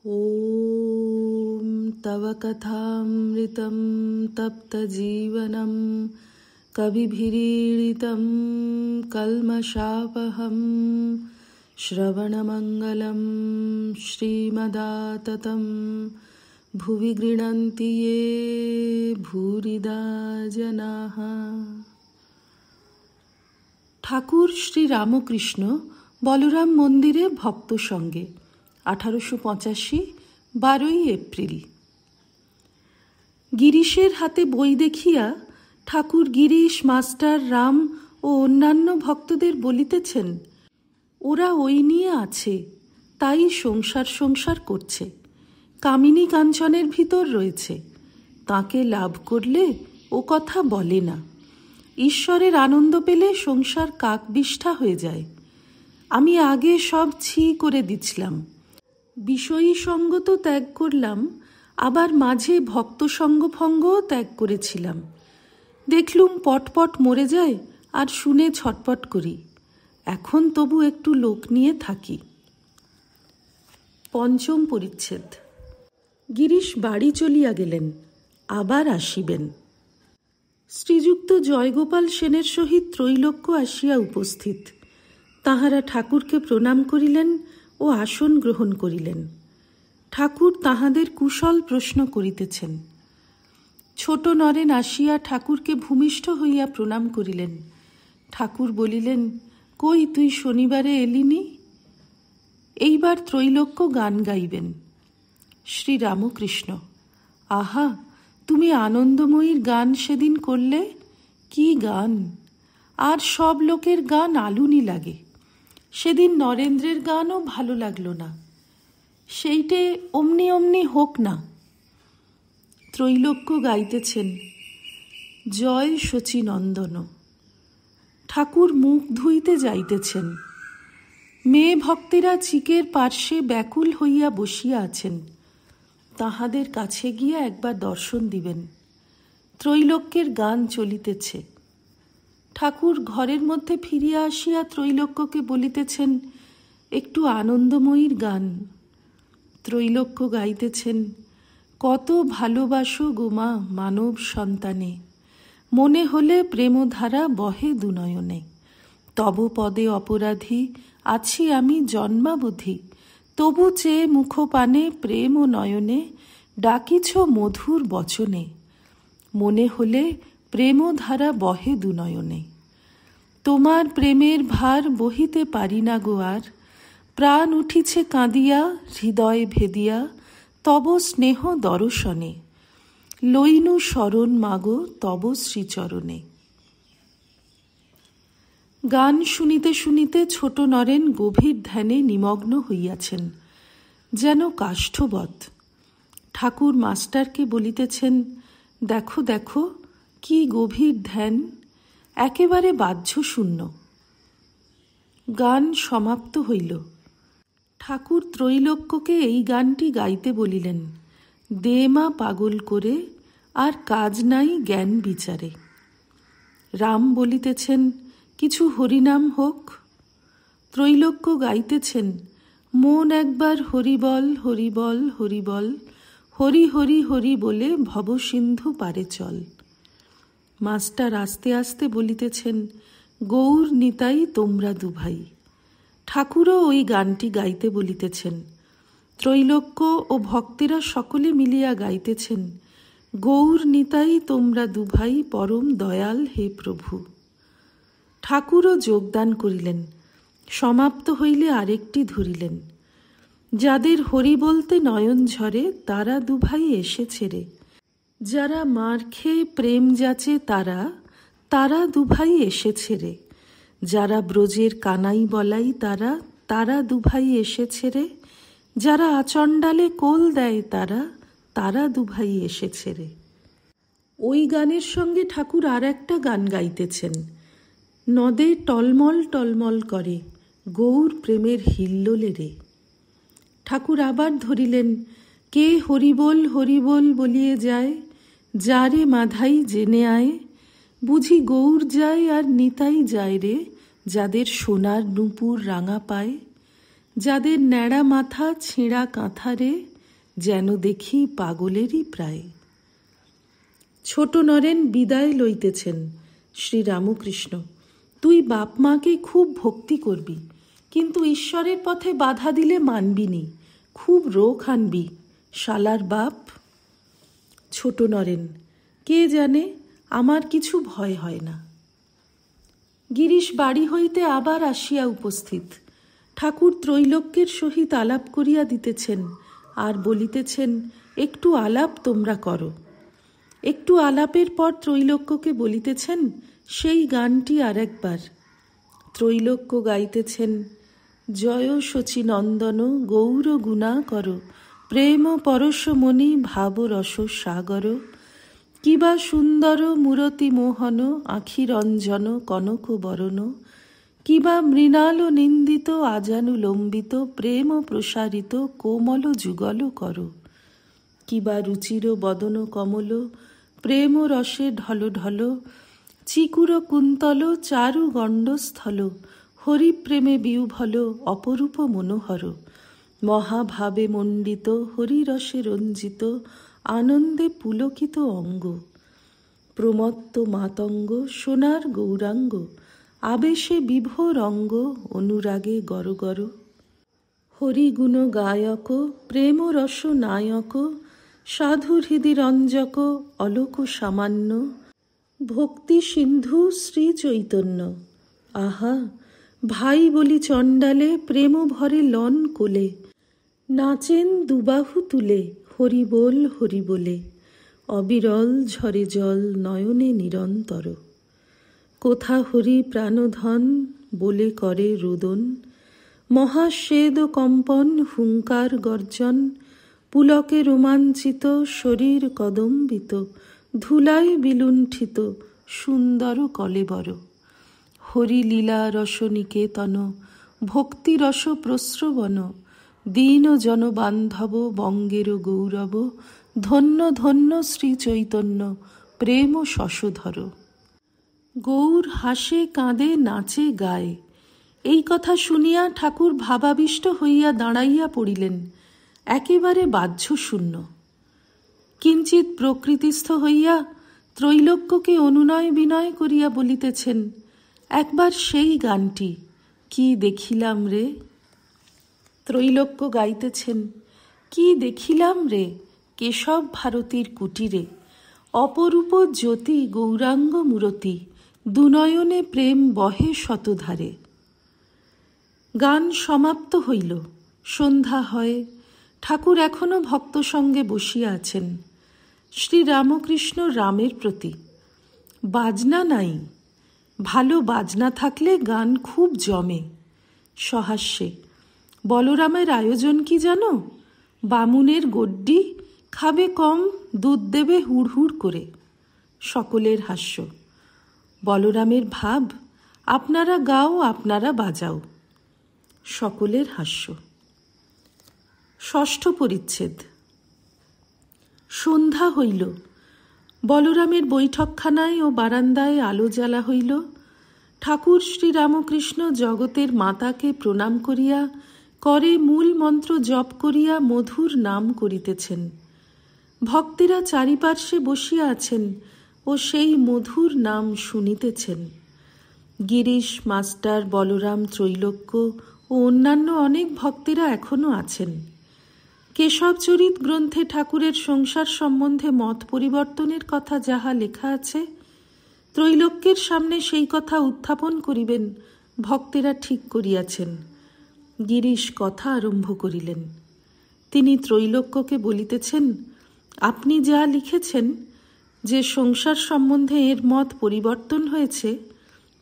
ॐ तव कथामृतं तप्तजीवनं कविभिरीडितं कल्मषापहं श्रवणमङ्गलं श्रीमदाततं भुवि गृह्णन्ति ये भूरिदा जनाः। ঠাকুর শ্রী রামকৃষ্ণ বলরাম মন্দিরে ভক্ত সঙ্গে 1885 12 এপ্রিল। গিরিশের হাতে বই দেখিয়া ঠাকুর গিরিশ, মাস্টার রাম ও অন্যান্য ভক্তদের বলিতেছেন, ওরা ওই নিয়ে আছে, তাই সংসার করছে, কামিনী কাঞ্চনের ভিতর রয়েছে, তাকে লাভ করলে ও কথা বলে না। ঈশ্বরের আনন্দ পেলে সংসার কাকবিষ্ঠা হয়ে যায়। আমি আগে সব ছি করে দিচ্ছিলাম, বিষয়ী সঙ্গ তো ত্যাগ করলাম, আবার মাঝে ভক্ত সঙ্গফঙ্গও ত্যাগ করেছিলাম। দেখলুম পটপট মরে যায় আর শুনে ছটপট করি। এখন তবু একটু লোক নিয়ে থাকি। পঞ্চম পরিচ্ছেদ। গিরিশ বাড়ি চলিয়া গেলেন, আবার আসিবেন। শ্রীযুক্ত জয়গোপাল সেনের সহিত ত্রৈলোক্য আসিয়া উপস্থিত। তাঁহারা ঠাকুরকে প্রণাম করিলেন ও আসন গ্রহণ করিলেন। ঠাকুর তাঁহাদের কুশল প্রশ্ন করিতেছেন। ছোট নরেন আসিয়া ঠাকুরকে ভূমিষ্ঠ হইয়া প্রণাম করিলেন। ঠাকুর বলিলেন, কই তুই শনিবারে এলিনি? এইবার ত্রৈলোক্য গান গাইবেন। শ্রী রামকৃষ্ণ, আহা, তুমি আনন্দময়ীর গান সেদিন করলে, কি গান! আর সব লোকের গান আলুনি লাগে। সেদিন নরেন্দ্রের গানও ভালো লাগলো না। সেইটে অমনি অমনি হোক না। ত্রৈলোক্য গাইতেছেন, জয় শচীনন্দন। ঠাকুর মুখ ধুইতে যাইতেছেন। মেয়ে ভক্তেরা চিকের পার্শ্বে ব্যাকুল হইয়া বসিয়া আছেন। তাহাদের কাছে গিয়া একবার দর্শন দিবেন। ত্রৈলোক্যের গান চলিতেছে। ঠাকুর ঘরের মধ্যে ফিরিয়া আসিয়া ত্রৈলোক্যকে বলিতেছেন, একটু আনন্দময়ীর গান। ত্রৈলোক্য গাইতেছেন, কত ভালোবাসো গোমা মানব সন্তানে, মনে হলে প্রেমধারা বহে দুনয়নে, তব পদে অপরাধী আছি আমি জন্মাবধি, তবু চেয়ে মুখপানে প্রেম ও নয়নে ডাকিছ মধুর বচনে, মনে হলে প্রেমধারা বহে দুনয়নে। তোমার প্রেমের ভার বহিতে পারি না গো আর, প্রাণ উঠিছে কাঁদিয়া হৃদয় ভেদিয়া তব স্নেহ দর্শনে, লইনু শরণ মাগো তব শ্রীচরণে। গান শুনিতে শুনিতে ছোট নরেন গভীর ধ্যানে নিমগ্ন হইয়াছেন, যেন কাষ্ঠবৎ। ঠাকুর মাস্টারকে বলিতেছেন, দেখো দেখো, কি গভীর ধ্যান, একেবারে বাহ্য শূন্য। গান সমাপ্ত হইল। ঠাকুর ত্রৈলোক্যকে এই গানটি গাইতে বলিলেন, দে মা পাগল করে, আর কাজ নাই জ্ঞান বিচারে। রাম বলিতেছেন, কিছু হরিনাম হোক। ত্রৈলোক্য গাইতেছেন, মন একবার হরিবল হরিবল হরিবল, হরি হরি হরি বলে ভবসিন্ধু পারে চল। মাস্টার আস্তে আস্তে বলিতেছেন, গৌর নিতাই তোমরা দুভাই। ঠাকুরও ওই গানটি গাইতে বলিতেছেন। ত্রৈলোক্য ও ভক্তেরা সকলে মিলিয়া গাইতেছেন, গৌর নিতাই তোমরা দুভাই পরম দয়াল হে প্রভু। ঠাকুরও যোগদান করিলেন। সমাপ্ত হইলে আরেকটি ধরিলেন, যাদের হরি বলতে নয়ন ঝরে তারা দুভাই এসেছে রে, যারা মার খেয়ে প্রেম যাচে তারা, তারা দুভাই এসেছে রে, যারা ব্রজের কানাই বলাই তারা, তারা দুভাই এসেছে রে, যারা আচণ্ডালে কোল দেয় তারা, তারা দুভাই এসেছে রে। ওই গানের সঙ্গে ঠাকুর আর একটা গান গাইতেছেন, নদে টলমল টলমল করে গৌর প্রেমের হিল্লোলে রে। ঠাকুর আবার ধরিলেন, কে হরিবোল হরিবোল বলিয়ে যায়, যারে মাধাই জেনে আয়, বুঝি গৌর যায় আর নিতাই যায় রে, যাদের সোনার নূপুর রাঙা পায়, যাদের ন্যাড়া মাথা ছেঁড়া কাঁথা রে, যেন দেখি পাগলেরই প্রায়। ছোট নরেন বিদায় লইতেছেন। শ্রীরামকৃষ্ণ, তুই বাপ মাকে খুব ভক্তি করবি, কিন্তু ঈশ্বরের পথে বাধা দিলে মানবিনি, খুব রোখ আনবি, শালার বাপ। ছোট নরেন, কে জানে, আমার কিছু ভয় হয় না। গিরিশ বাড়ি হইতে আবার আসিয়া উপস্থিত। ঠাকুর ত্রৈলোক্যের সহিত আলাপ করিয়া দিতেছেন, আর বলিতেছেন, একটু আলাপ তোমরা করো। একটু আলাপের পর ত্রৈলোক্যকে বলিতেছেন, সেই গানটি আর একবার। ত্রৈলোক্য গাইতেছেন, জয় শচীনন্দন গৌর গুণা কর, প্রেম পরশমণি ভাব রস সাগর, কিবা সুন্দর মূরতি মোহন আখি রঞ্জন কনক বরণ, কিবা মৃণাল নিন্দিত আজানুলম্বিত প্রেম প্রসারিত কোমল যুগল কর, কিবা রুচির বদন কমল প্রেম রসে ঢল ঢল, চিকুর কুন্তল চারু গণ্ডস্থল, হরিপ্রেমে বিউভল অপরূপ মনোহর, মহাভাবে মণ্ডিত হরিরসে রঞ্জিত আনন্দে পুলকিত অঙ্গ, প্রমত্ত মাতঙ্গ সোনার গৌরাঙ্গ, আবেশে বিভোর অঙ্গ অনুরাগে গরগর, হরিগুণ গায়ক প্রেম রস নায়ক, সাধু হৃদি রঞ্জক অলোক সামান্য, ভক্তি সিন্ধু শ্রী চৈতন্য। আহা, ভাই বলি চণ্ডালে প্রেম ভরে লন কোলে, নাচেন দুবাহু তুলে হরি বলে, অবিরল ঝরে জল নয়নে নিরন্তর, কোথা হরি প্রাণধন বলে করে রোদন, মহাস্বেদ কম্পন হুঙ্কার গর্জন, পুলকে রোমাঞ্চিত শরীর কদম্বিত, ধুলায় বিলুণ্ঠিত সুন্দর কলেবর, হরিলীলা রসনিকেতন ভক্তিরস প্রস্রবণ, দীন জন বান্ধব বঙ্গের গৌরব, ধন্য ধন্য শ্রী চৈতন্য প্রেম শশধর। গৌর হাসে কাঁদে নাচে গায়। এই কথা শুনিয়া ঠাকুর ভাবাবিষ্ট হইয়া দাঁড়াইয়া পড়িলেন, একেবারে বাহ্যশূন্য। কিঞ্চিৎ প্রকৃতিস্থ হইয়া ত্রৈলোক্যকে অনুনয় বিনয় করিয়া বলিতেছেন, একবার সেই গানটি, কি দেখিলাম রে। ত্রৈলোক্য গাইতেছেন, কি দেখিলাম রে কেশব ভারতীর কুটিরে, অপরূপ জ্যোতি গৌরাঙ্গ মূরতি, দুনয়নে প্রেম বহে শতধারে। গান সমাপ্ত হইল, সন্ধ্যা হয়। ঠাকুর এখনো ভক্ত সঙ্গে বসিয়া আছেন। শ্রীরামকৃষ্ণ রামের প্রতি, বাজনা নাই, ভালো বাজনা থাকলে গান খুব জমে। সহাস্যে, বলরামের আয়োজন কি জানো? বামুনের গড্ডি, খাবে কম, দুধ দেবে হুড় হুড় করে। সকলের হাস্য। বলরামের ভাব, আপনারা গাও আপনারা বাজাও। সকলের হাস্য। ষষ্ঠ পরিচ্ছেদ। সন্ধ্যা হইল। বলরামের বৈঠকখানায় ও বারান্দায় আলো জ্বালা হইল। ঠাকুর শ্রীরামকৃষ্ণ জগতের মাতাকে প্রণাম করিয়া করে মূল মন্ত্র জপ করিয়া মধুর নাম করিতেছেন। ভক্তেরা চারিপার্শ্বে বসিয়া আছেন ও সেই মধুর নাম শুনিতেছেন। গিরিশ মাস্টার, বলরাম, ত্রৈলোক্য ও অন্যান্য অনেক ভক্তেরা এখনও আছেন। কেশবচরিত গ্রন্থে ঠাকুরের সংসার সম্বন্ধে মত পরিবর্তনের কথা যাহা লেখা আছে, ত্রৈলোক্যের সামনে সেই কথা উত্থাপন করিবেন ভক্তেরা ঠিক করিয়াছেন। গিরিশ কথা আরম্ভ করিলেন। তিনি ত্রৈলোক্যকে বলিতেছেন, আপনি যা লিখেছেন যে সংসার সম্বন্ধে এর মত পরিবর্তন হয়েছে,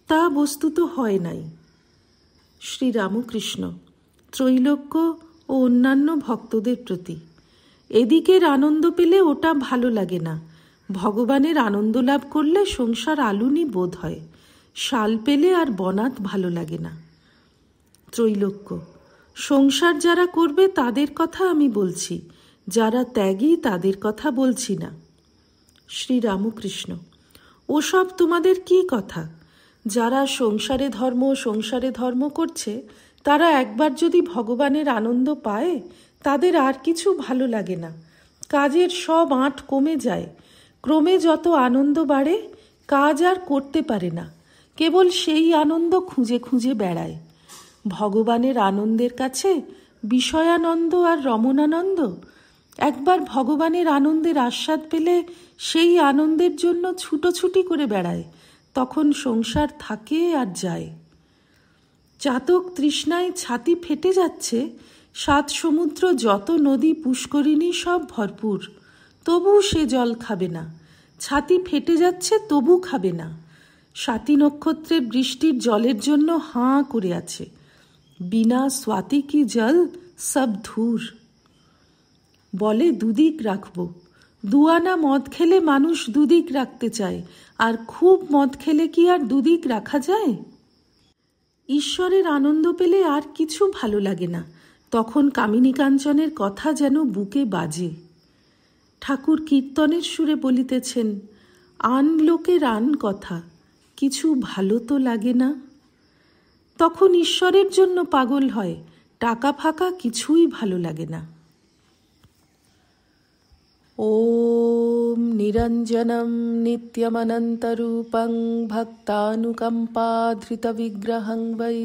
তা বস্তুত হয় নাই। শ্রীরামকৃষ্ণ, ত্রৈলোক্য ও অন্যান্য ভক্তদের প্রতি, এদিকের আনন্দ পেলে ওটা ভালো লাগে না। ভগবানের আনন্দ লাভ করলে সংসার আলুনি বোধ হয়। শাল পেলে আর বনাত ভালো লাগে না। ত্রৈলোক্য, সংসার যারা করবে তাদের কথা আমি বলছি, যারা ত্যাগী তাদের কথা বলছি না। শ্রীরামকৃষ্ণ, ওসব তোমাদের কি কথা? যারা সংসারে ধর্ম করছে, তারা একবার যদি ভগবানের আনন্দ পায়, তাদের আর কিছু ভালো লাগে না। কাজের সব আঁট কমে যায়। ক্রমে যত আনন্দ বাড়ে, কাজ আর করতে পারে না, কেবল সেই আনন্দ খুঁজে খুঁজে বেড়ায়। ভগবানের আনন্দের কাছে বিষয়ানন্দ আর রমণানন্দ। একবার ভগবানের আনন্দের আস্বাদ পেলে সেই আনন্দের জন্য ছুটোছুটি করে বেড়ায়, তখন সংসার থাকে আর যায়। চাতক তৃষ্ণায় ছাতি ফেটে যাচ্ছে, 7 সমুদ্র যত নদী পুষ্করিণী সব ভরপুর, তবু সে জল খাবে না। ছাতি ফেটে যাচ্ছে, তবু খাবে না। স্বাতী নক্ষত্রের বৃষ্টির জলের জন্য হাঁ করে আছে। বিনা স্বাতি কি জল সব ধূর। বলে দুদিক রাখবো। 2 আনা মদ খেলে মানুষ দুদিক রাখতে চায়, আর খুব মদ খেলে কি আর দুদিক রাখা যায়? ঈশ্বরের আনন্দ পেলে আর কিছু ভালো লাগে না, তখন কামিনী কাঞ্চনের কথা যেন বুকে বাজে। ঠাকুর কীর্তনের সুরে বলিতেছেন, আন লোকের আন কথা, কিছু ভালো তো লাগে না। তখন ঈশ্বরের জন্য পাগল হয়, টাকা ফাঁকা কিছুই ভালো লাগে না। ওম নিরঞ্জনম নিত্যমনন্তরূপং ভক্তানুকম্পাধৃতবিগ্রহং বৈ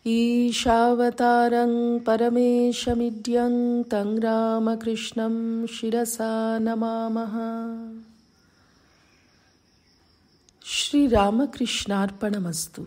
ঈশাবতারং পরমেশমিড্যং তং রামকৃষ্ণং শিরসা নমামঃ। শ্রীরামকৃষ্ণার্পণমস্তু।